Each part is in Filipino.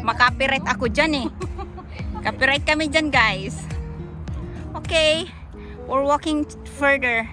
Makapiright ako dyan eh. Copyright kami dyan, guys. Okay, we're walking further.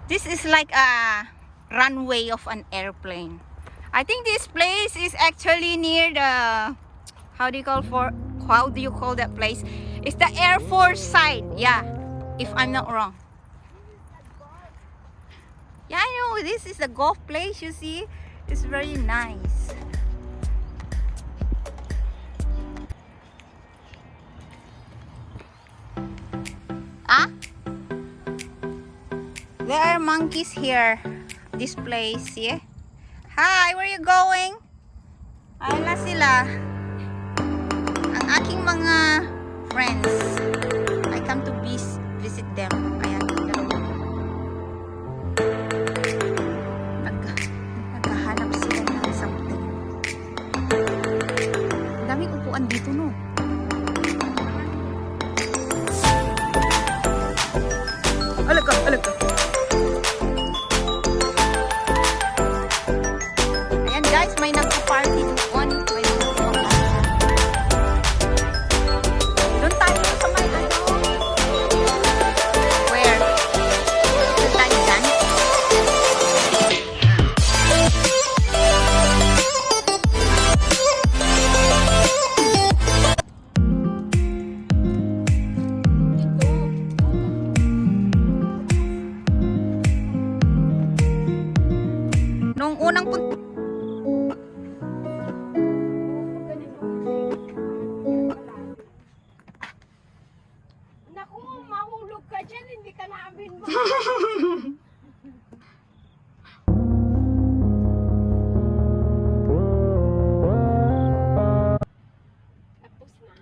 This is like a runway of an airplane. I think this place is actually near the, how do you call that place? It's the Air Force side. Yeah, if I'm not wrong. Yeah, I know, this is the golf place, you see. It's very nice. Ah? There are monkeys here. This place, yeah. Hi, where are you going? Ayun na sila. Ang aking mga friends. I come to visit them. Ayan, dalawa. Naghahanap sila ng something. Ang daming upuan dito, no? Alaga, alaga. Ayan guys, may nagpa-party doon. Doon tayo sa may ano. Where? Doon tayo dyan. Nung unang punta. Naku, mahulog ka dyan, hindi ka namin mo. Tapos na.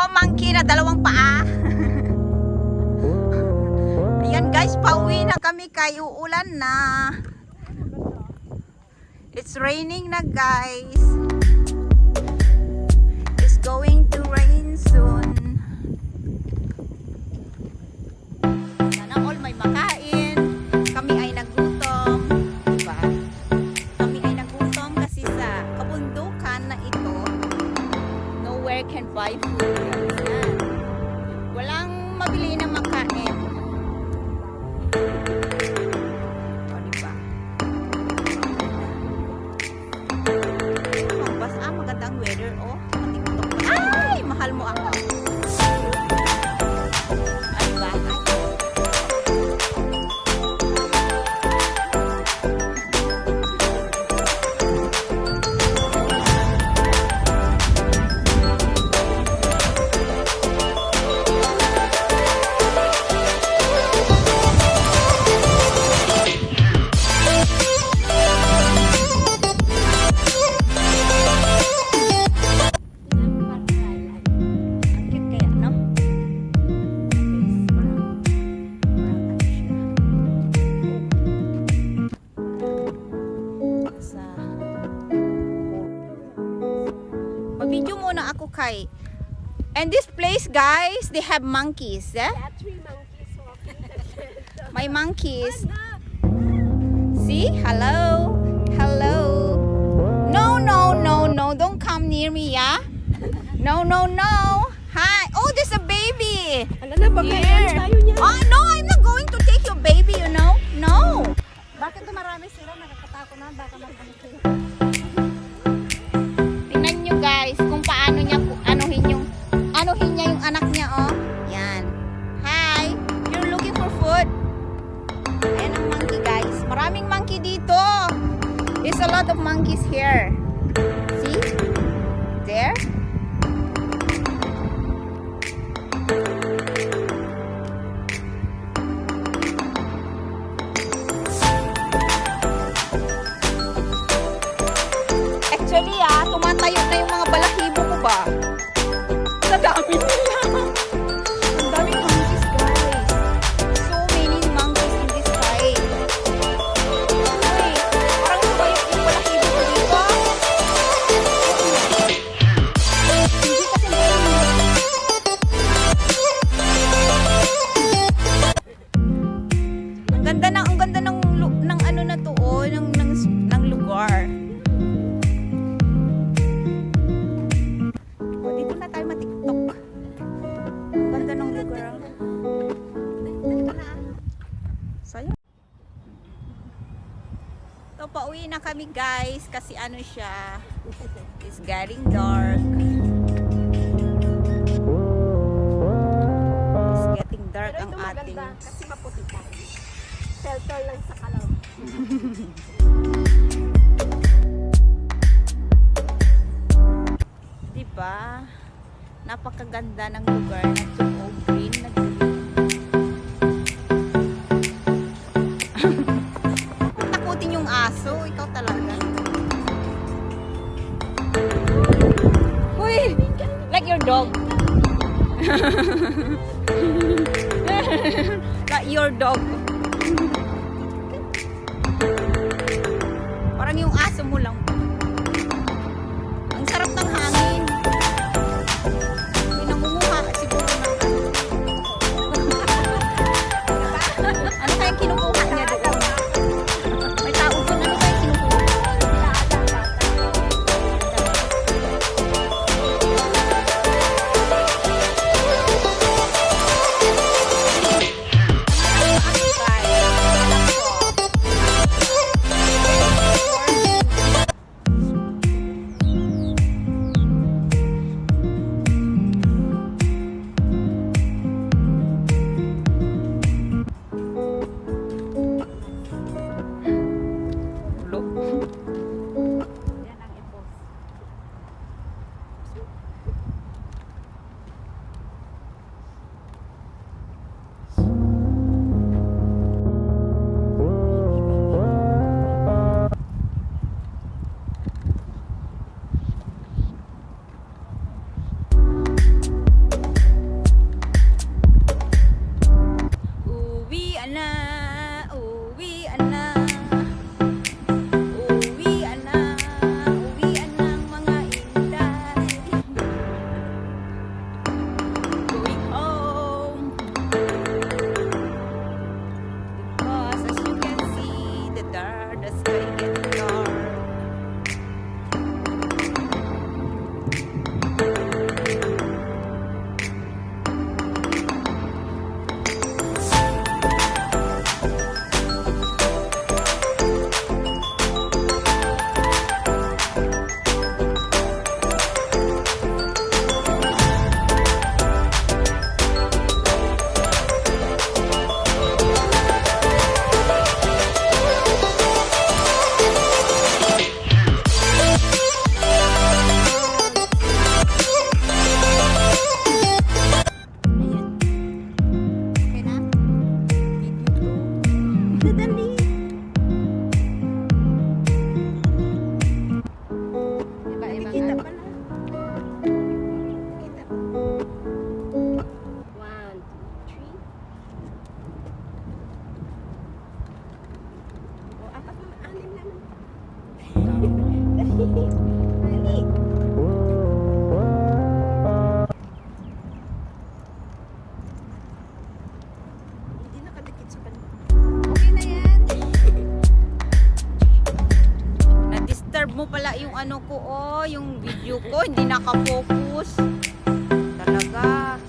Oh, monkey na dalawang paa. Ayan guys, pauwi na kami kay uulan na. It's raining na guys. It's going to rain soon. Sana all may makain. Kami ay nagutom. Diba? Kami ay nagutom kasi sa kabundukan na ito, nowhere can buy food. Yan. Walang mabili na makain. O, diba? Magandang weather, oh. Matiktok pa. Ay! Mahal mo ako. Ay, ba? Video muna ako kay. And this place guys, they have monkeys, eh? Yeah, 3 monkeys walking the shelter. My monkeys. See? Hello. Hello. No, no, no, no. Don't come near me, yeah? No, no, no. Hi. Oh, there's a baby. Ala na, bagayan tayo niya. Oh, no, I'm not going to take your baby, you know? No. Bakit marami sila? Nakakatakot na. Baka magpangkil. Tingnan nyo guys kung paano niya anuhin niya yung anak niya, oh. Yan. Hi. You're looking for food? Ayan ang monkey guys. Maraming monkey dito. There's a lot of monkeys here. See? There. Actually, tumatayo na yung mga balahibo ko ba? Sa dami nila. Ang daming monkeys, guys. So many monkeys in this side. Uy, parang tumayo yung balahibo ko dito. Hindi kasi ang ganda ng ano na to, oh, ng lugar. Dito na tayo matiktok. Ang ganda ng lugar. Sayo. So, pauwi na kami guys kasi ano siya. It's getting dark. It's getting dark ang ating. Kasi maputi tayo. Shelter lang sa kalaw. Diba? Napakaganda ng lugar na to. Oh, green na green. Takutin yung aso. Ikaw talaga. Uy! Like your dog. Like your dog. Parang yung aso mo lang. Ang sarap ng hangin. Pinangunguha ka siguro ng ano kayang kinukuha niya doon? May tao doon. Ano kayang kinukuha? na, uwian na. Uwian na, uwian na mga inday. Going home. Because as you can see, the sky getting dark. Okay na? Madali. Iba-iba Kita nga. pa na. Kita. 1, 2, 3. O, apat na, 6 naman. Dali. Dali. Hindi nakadikit sa kanila. Okay na yan. Na-disturb mo pala yung ano ko, oh, yung video ko. Hindi nakafocus. Talaga.